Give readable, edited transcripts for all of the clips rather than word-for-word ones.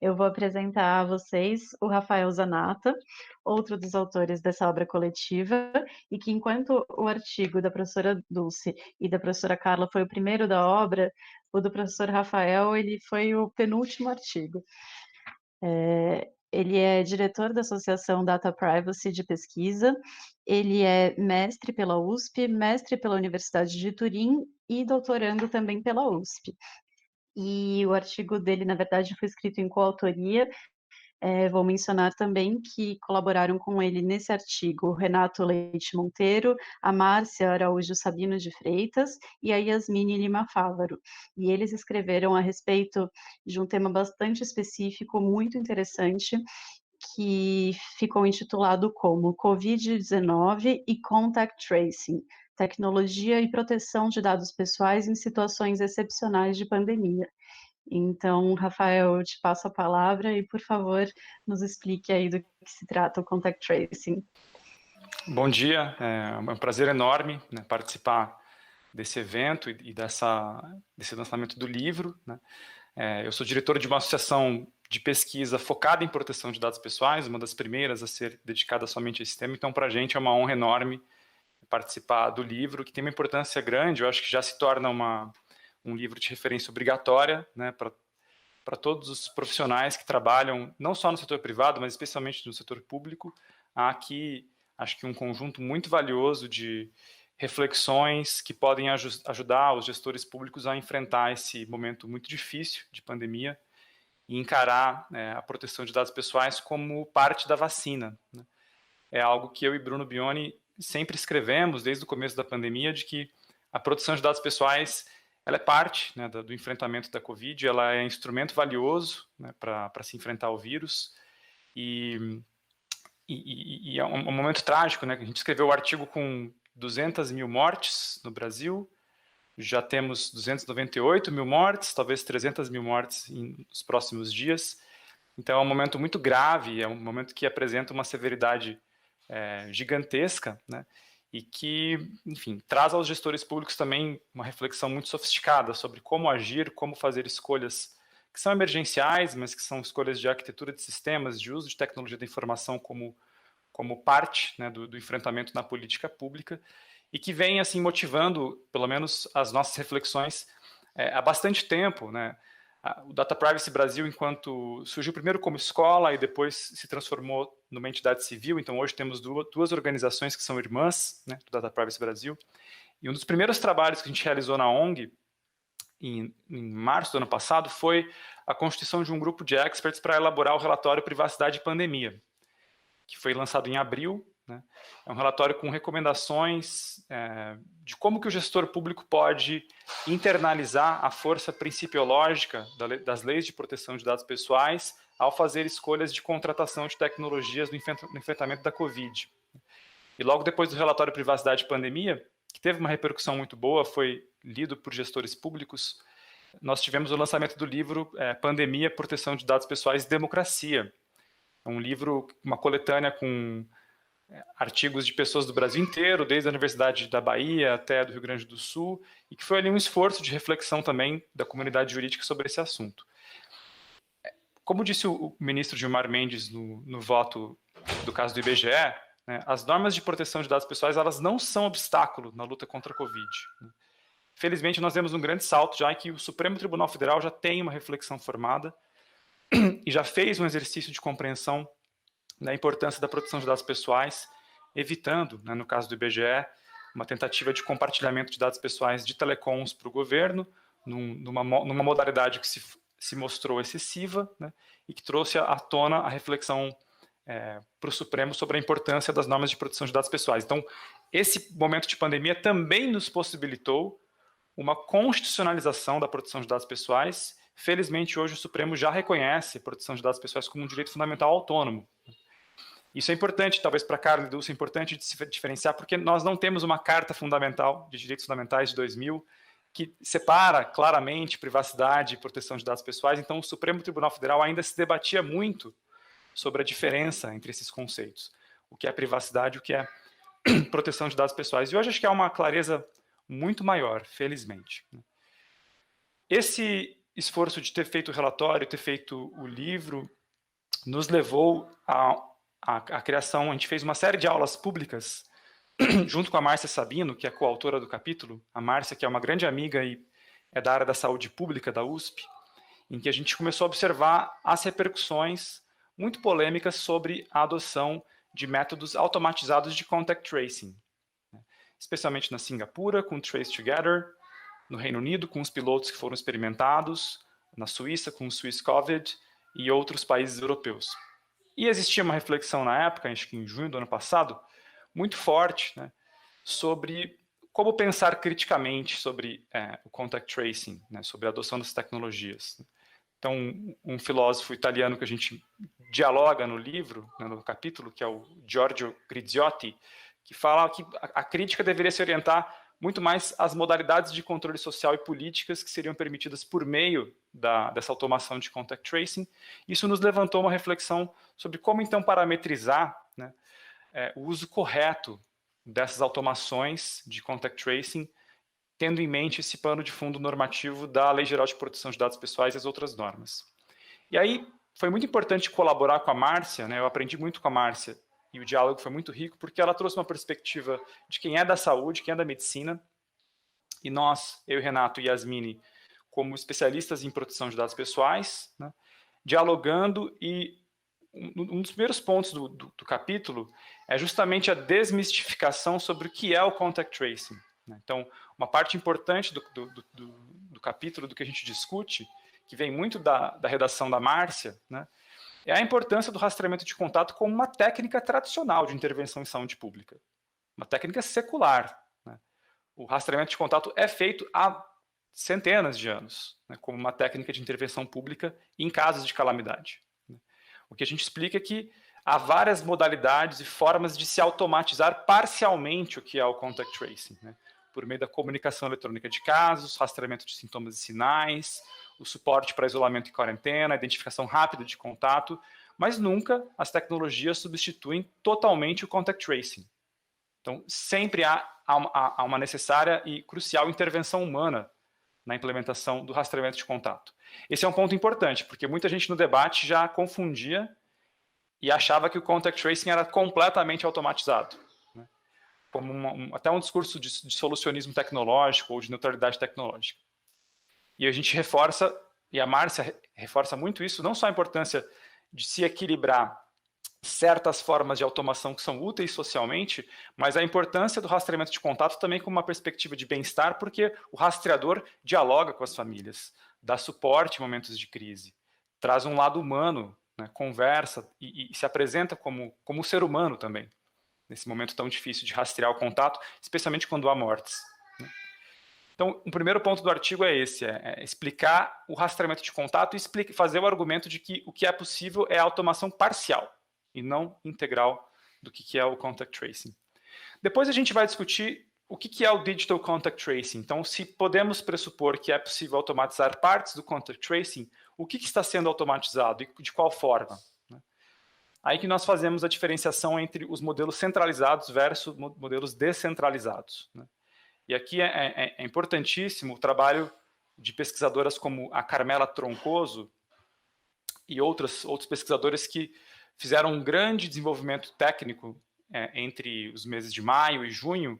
Eu vou apresentar a vocês o Rafael Zanata, outro dos autores dessa obra coletiva, e que enquanto o artigo da professora Dulce e da professora Carla foi o primeiro da obra, o do professor Rafael ele foi o penúltimo artigo. Ele é diretor da Associação Data Privacy de Pesquisa, ele é mestre pela USP, mestre pela Universidade de Turim e doutorando também pela USP. E o artigo dele, na verdade, foi escrito em coautoria. Vou mencionar também que colaboraram com ele nesse artigo o Renato Leite Monteiro, a Márcia Araújo Sabino de Freitas e a Yasmine Lima Fávaro. E eles escreveram a respeito de um tema bastante específico, muito interessante, que ficou intitulado como Covid-19 e Contact Tracing, tecnologia e proteção de dados pessoais em situações excepcionais de pandemia. Então, Rafael, eu te passo a palavra e, por favor, nos explique aí do que se trata o Contact Tracing. Bom dia, é um prazer enorme, né, participar desse evento e desse lançamento do livro, né. Eu sou diretor de uma associação de pesquisa focada em proteção de dados pessoais, uma das primeiras a ser dedicada somente a esse tema, então para a gente é uma honra enorme participar do livro, que tem uma importância grande, eu acho que já se torna um livro de referência obrigatória, né, para todos os profissionais que trabalham, não só no setor privado, mas especialmente no setor público. Há aqui, acho que um conjunto muito valioso de reflexões que podem ajudar os gestores públicos a enfrentar esse momento muito difícil de pandemia e encarar a proteção de dados pessoais como parte da vacina, né? É algo que eu e Bruno Bioni sempre escrevemos desde o começo da pandemia, de que a proteção de dados pessoais ela é parte, né, do enfrentamento da Covid, ela é instrumento valioso, né, para se enfrentar o vírus, e é um momento trágico, né, que a gente escreveu o artigo com 200 mil mortes no Brasil, já temos 298 mil mortes, talvez 300 mil mortes nos próximos dias, então é um momento muito grave, é um momento que apresenta uma severidade gigantesca, né? E que, enfim, traz aos gestores públicos também uma reflexão muito sofisticada sobre como agir, como fazer escolhas que são emergenciais, mas que são escolhas de arquitetura de sistemas, de uso de tecnologia da informação como parte, né, do enfrentamento na política pública, e que vem assim motivando, pelo menos, as nossas reflexões há bastante tempo, né? O Data Privacy Brasil, enquanto surgiu primeiro como escola e depois se transformou numa entidade civil, então hoje temos duas organizações que são irmãs, né, do Data Privacy Brasil, e um dos primeiros trabalhos que a gente realizou na ONG, em março do ano passado, foi a constituição de um grupo de experts para elaborar o relatório Privacidade e Pandemia, que foi lançado em abril, né? É um relatório com recomendações de como que o gestor público pode internalizar a força principiológica das leis de proteção de dados pessoais ao fazer escolhas de contratação de tecnologias no enfrentamento da Covid. E logo depois do relatório Privacidade e Pandemia, que teve uma repercussão muito boa, foi lido por gestores públicos, nós tivemos o lançamento do livro Pandemia, Proteção de Dados Pessoais e Democracia. É um livro, uma coletânea com artigos de pessoas do Brasil inteiro, desde a Universidade da Bahia até do Rio Grande do Sul, e que foi ali um esforço de reflexão também da comunidade jurídica sobre esse assunto. Como disse o ministro Gilmar Mendes no voto do caso do IBGE, né, as normas de proteção de dados pessoais elas não são obstáculo na luta contra a Covid. Felizmente, nós demos um grande salto já em que o Supremo Tribunal Federal já tem uma reflexão formada e já fez um exercício de compreensão da importância da proteção de dados pessoais, evitando, né, no caso do IBGE, uma tentativa de compartilhamento de dados pessoais de telecoms para o governo, numa modalidade que se mostrou excessiva, né, e que trouxe à tona a reflexão para o Supremo sobre a importância das normas de proteção de dados pessoais. Então, esse momento de pandemia também nos possibilitou uma constitucionalização da proteção de dados pessoais. Felizmente, hoje o Supremo já reconhece a proteção de dados pessoais como um direito fundamental autônomo. Isso é importante, talvez para a Carla e Dulce, é importante de se diferenciar, porque nós não temos uma Carta Fundamental de Direitos Fundamentais de 2000 que separa claramente privacidade e proteção de dados pessoais, então o Supremo Tribunal Federal ainda se debatia muito sobre a diferença entre esses conceitos, o que é privacidade e o que é proteção de dados pessoais. E hoje acho que há uma clareza muito maior, felizmente. Esse esforço de ter feito o relatório, ter feito o livro, nos levou à criação, a gente fez uma série de aulas públicas, junto com a Márcia Sabino, que é coautora do capítulo, a Márcia, que é uma grande amiga e é da área da saúde pública da USP, em que a gente começou a observar as repercussões muito polêmicas sobre a adoção de métodos automatizados de contact tracing, especialmente na Singapura, com o Trace Together, no Reino Unido, com os pilotos que foram experimentados, na Suíça, com o Swiss Covid e outros países europeus. E existia uma reflexão na época, acho que em junho do ano passado, muito forte, né, sobre como pensar criticamente sobre o contact tracing, né, sobre a adoção dessas tecnologias. Então, um filósofo italiano que a gente dialoga no livro, né, no capítulo, que é o Giorgio Griziotti, que fala que a crítica deveria se orientar muito mais às modalidades de controle social e políticas que seriam permitidas por meio dessa automação de contact tracing. Isso nos levantou uma reflexão sobre como, então, parametrizar, né, o uso correto dessas automações de contact tracing, tendo em mente esse pano de fundo normativo da Lei Geral de Proteção de Dados Pessoais e as outras normas. E aí foi muito importante colaborar com a Márcia, né? Eu aprendi muito com a Márcia e o diálogo foi muito rico porque ela trouxe uma perspectiva de quem é da saúde, quem é da medicina, e nós, eu e Renato e Yasmine, como especialistas em proteção de dados pessoais, né, dialogando, e um dos primeiros pontos do capítulo é justamente a desmistificação sobre o que é o contact tracing. Então, uma parte importante do capítulo, do que a gente discute, que vem muito da redação da Márcia, né, é a importância do rastreamento de contato como uma técnica tradicional de intervenção em saúde pública, uma técnica secular. Né. O rastreamento de contato é feito há centenas de anos, né, como uma técnica de intervenção pública em casos de calamidade. O que a gente explica é que há várias modalidades e formas de se automatizar parcialmente o que é o contact tracing, né? Por meio da comunicação eletrônica de casos, rastreamento de sintomas e sinais, o suporte para isolamento e quarentena, a identificação rápida de contato, mas nunca as tecnologias substituem totalmente o contact tracing. Então, sempre há uma necessária e crucial intervenção humana na implementação do rastreamento de contato. Esse é um ponto importante, porque muita gente no debate já confundia e achava que o contact tracing era completamente automatizado, né? Como até um discurso de solucionismo tecnológico ou de neutralidade tecnológica. E a gente reforça, e a Márcia reforça muito isso, não só a importância de se equilibrar certas formas de automação que são úteis socialmente, mas a importância do rastreamento de contato também como uma perspectiva de bem-estar, porque o rastreador dialoga com as famílias, dá suporte em momentos de crise, traz um lado humano, né, conversa e se apresenta como ser humano também, nesse momento tão difícil de rastrear o contato, especialmente quando há mortes. Né. Então, o primeiro ponto do artigo é esse, é explicar o rastreamento de contato e fazer o argumento de que o que é possível é a automação parcial, e não integral do que é o contact tracing. Depois a gente vai discutir o que é o digital contact tracing. Então, se podemos pressupor que é possível automatizar partes do contact tracing, o que está sendo automatizado e de qual forma? Aí que nós fazemos a diferenciação entre os modelos centralizados versus modelos descentralizados. E aqui é importantíssimo o trabalho de pesquisadoras como a Carmela Troncoso e outros pesquisadores que fizeram um grande desenvolvimento técnico entre os meses de maio e junho,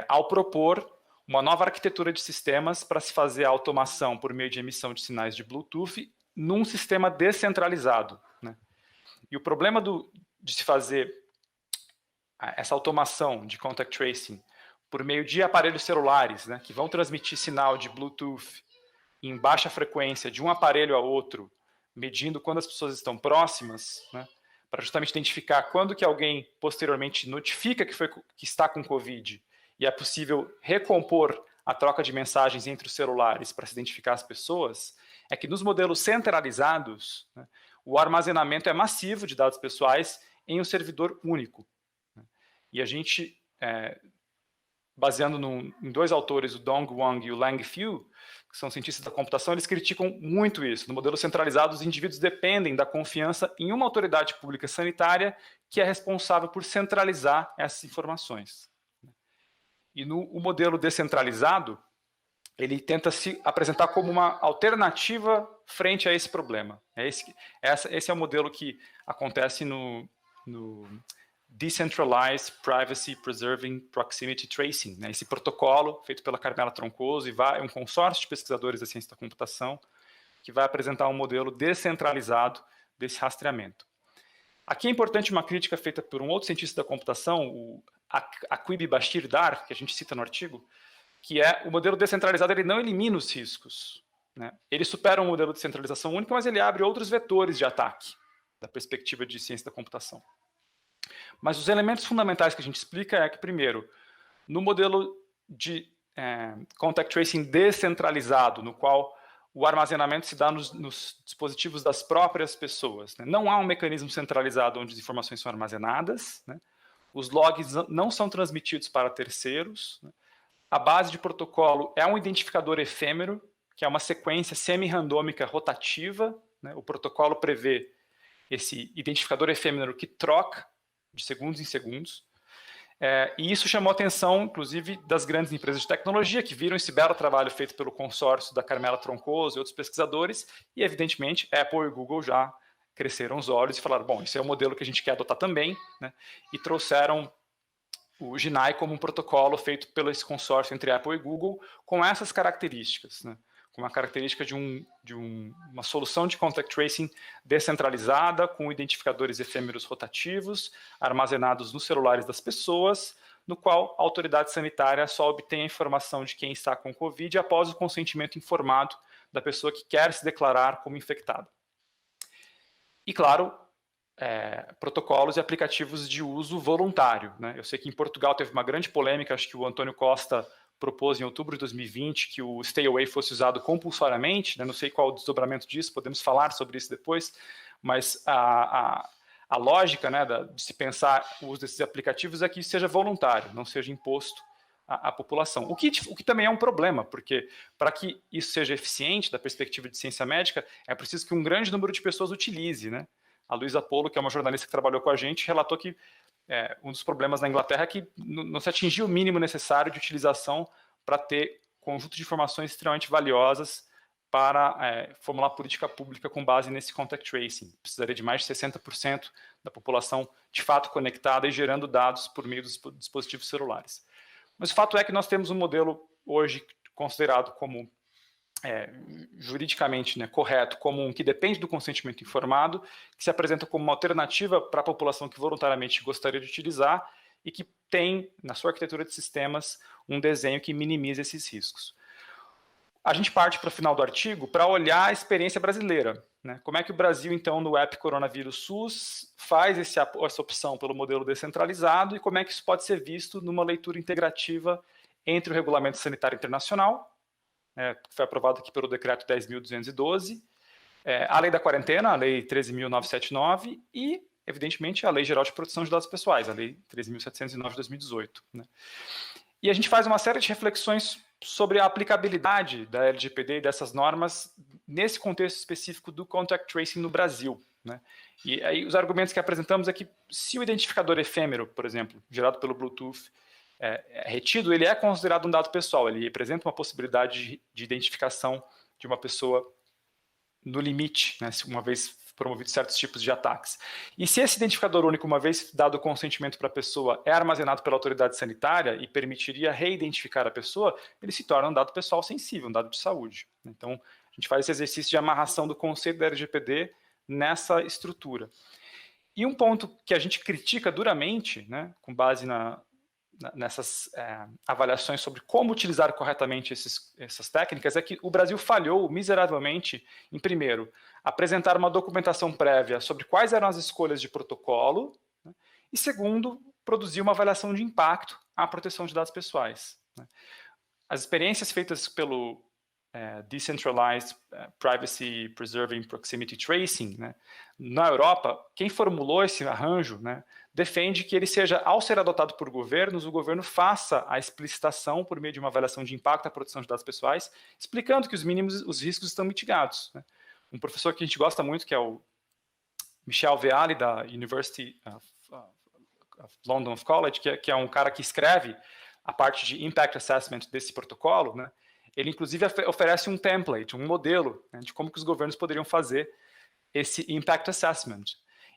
ao propor uma nova arquitetura de sistemas para se fazer a automação por meio de emissão de sinais de Bluetooth num sistema descentralizado. Né? E o problema de se fazer essa automação de contact tracing por meio de aparelhos celulares, né, que vão transmitir sinal de Bluetooth em baixa frequência de um aparelho a outro, medindo quando as pessoas estão próximas, né, para justamente identificar quando que alguém posteriormente notifica que está com Covid e é possível recompor a troca de mensagens entre os celulares para se identificar as pessoas, é que nos modelos centralizados, né, o armazenamento é massivo de dados pessoais em um servidor único. Né. E a gente, baseando em dois autores, o Dong Wang e o Lang Fu, que são cientistas da computação, eles criticam muito isso. No modelo centralizado, os indivíduos dependem da confiança em uma autoridade pública sanitária que é responsável por centralizar essas informações. E no modelo descentralizado, ele tenta se apresentar como uma alternativa frente a esse problema. Esse é o modelo que acontece no Decentralized Privacy Preserving Proximity Tracing, né? Esse protocolo feito pela Carmela Troncoso e é um consórcio de pesquisadores da ciência da computação que vai apresentar um modelo descentralizado desse rastreamento. Aqui é importante uma crítica feita por um outro cientista da computação, o Aqib Bashir Dar, que a gente cita no artigo, que é o modelo descentralizado, ele não elimina os riscos, né? Ele supera um modelo de centralização única, mas ele abre outros vetores de ataque, da perspectiva de ciência da computação. Mas os elementos fundamentais que a gente explica é que, primeiro, no modelo de contact tracing descentralizado, no qual o armazenamento se dá nos dispositivos das próprias pessoas, né? Não há um mecanismo centralizado onde as informações são armazenadas, né? Os logs não são transmitidos para terceiros, né? A base de protocolo é um identificador efêmero, que é uma sequência semi-randômica rotativa, né? O protocolo prevê esse identificador efêmero que troca de segundos em segundos. E isso chamou a atenção, inclusive, das grandes empresas de tecnologia, que viram esse belo trabalho feito pelo consórcio da Carmela Troncoso e outros pesquisadores, e, evidentemente, Apple e Google já cresceram os olhos e falaram, bom, esse é o modelo que a gente quer adotar também, né? E trouxeram o GNAI como um protocolo feito pelo esse consórcio entre Apple e Google com essas características, né? Com uma característica de uma solução de contact tracing descentralizada, com identificadores efêmeros rotativos, armazenados nos celulares das pessoas, no qual a autoridade sanitária só obtém a informação de quem está com Covid após o consentimento informado da pessoa que quer se declarar como infectada. E, claro, protocolos e aplicativos de uso voluntário, né? Eu sei que em Portugal teve uma grande polêmica, acho que o Antônio Costa propôs em outubro de 2020 que o Stay Away fosse usado compulsoriamente, né? Não sei qual o desdobramento disso, podemos falar sobre isso depois, mas a lógica, né, de se pensar o uso desses aplicativos é que isso seja voluntário, não seja imposto à população. O que também é um problema, porque para que isso seja eficiente da perspectiva de ciência médica, é preciso que um grande número de pessoas utilize, né? A Luísa Polo, que é uma jornalista que trabalhou com a gente, relatou que um dos problemas na Inglaterra é que não se atingiu o mínimo necessário de utilização para ter conjunto de informações extremamente valiosas para formular política pública com base nesse contact tracing. Precisaria de mais de 60% da população de fato conectada e gerando dados por meio dos dispositivos celulares. Mas o fato é que nós temos um modelo hoje considerado como juridicamente, né, correto, como um que depende do consentimento informado, que se apresenta como uma alternativa para a população que voluntariamente gostaria de utilizar e que tem, na sua arquitetura de sistemas, um desenho que minimiza esses riscos. A gente parte para o final do artigo para olhar a experiência brasileira, né? Como é que o Brasil, então, no App Coronavírus SUS, faz essa opção pelo modelo descentralizado e como é que isso pode ser visto numa leitura integrativa entre o Regulamento Sanitário Internacional, que foi aprovado aqui pelo decreto 10.212, a lei da quarentena, a lei 13.979 e, evidentemente, a Lei Geral de Proteção de Dados Pessoais, a lei 13.709 de 2018. Né? E a gente faz uma série de reflexões sobre a aplicabilidade da LGPD e dessas normas nesse contexto específico do contact tracing no Brasil. Né? E aí os argumentos que apresentamos é que se o identificador efêmero, por exemplo, gerado pelo Bluetooth, retido, ele é considerado um dado pessoal, ele representa uma possibilidade de identificação de uma pessoa no limite, né, uma vez promovido certos tipos de ataques. E se esse identificador único, uma vez dado o consentimento para a pessoa, é armazenado pela autoridade sanitária e permitiria reidentificar a pessoa, ele se torna um dado pessoal sensível, um dado de saúde. Então, a gente faz esse exercício de amarração do conceito da LGPD nessa estrutura. E um ponto que a gente critica duramente, né, com base nessas avaliações sobre como utilizar corretamente essas técnicas, é que o Brasil falhou miseravelmente em, primeiro, apresentar uma documentação prévia sobre quais eram as escolhas de protocolo, né, e, segundo, produzir uma avaliação de impacto à proteção de dados pessoais. Né. As experiências feitas pelo Decentralized Privacy Preserving Proximity Tracing, né, na Europa, quem formulou esse arranjo, né, defende que ele seja, ao ser adotado por governos, o governo faça a explicitação por meio de uma avaliação de impacto à proteção de dados pessoais, explicando que os riscos estão mitigados. Né. Um professor que a gente gosta muito, que é o Michel Veali, da University of London College, que é um cara que escreve a parte de Impact Assessment desse protocolo, né, ele inclusive oferece um template, um modelo, né, de como que os governos poderiam fazer esse Impact Assessment.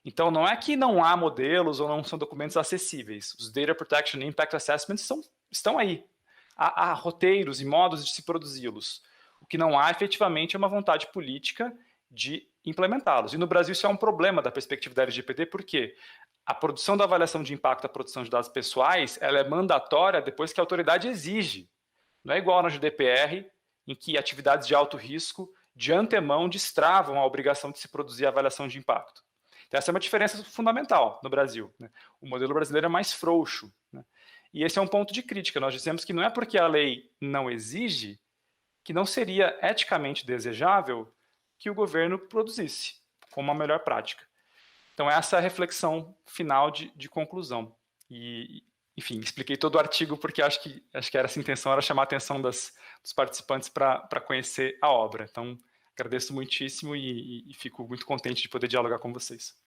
Então, não é que não há modelos ou não são documentos acessíveis. Os Data Protection e Impact Assessments estão aí. Há roteiros e modos de se produzi-los. O que não há, efetivamente, é uma vontade política de implementá-los. E no Brasil isso é um problema da perspectiva da LGPD, porque a produção da avaliação de impacto, a produção de dados pessoais, ela é mandatória depois que a autoridade exige. Não é igual na GDPR, em que atividades de alto risco, de antemão, destravam a obrigação de se produzir a avaliação de impacto. Então, essa é uma diferença fundamental no Brasil, né? O modelo brasileiro é mais frouxo, né? E esse é um ponto de crítica. Nós dizemos que não é porque a lei não exige que não seria eticamente desejável que o governo produzisse como a melhor prática. Então, essa é a reflexão final de conclusão. E, enfim, expliquei todo o artigo porque acho que era essa a intenção, era chamar a atenção dos participantes para conhecer a obra. Então, agradeço muitíssimo e fico muito contente de poder dialogar com vocês.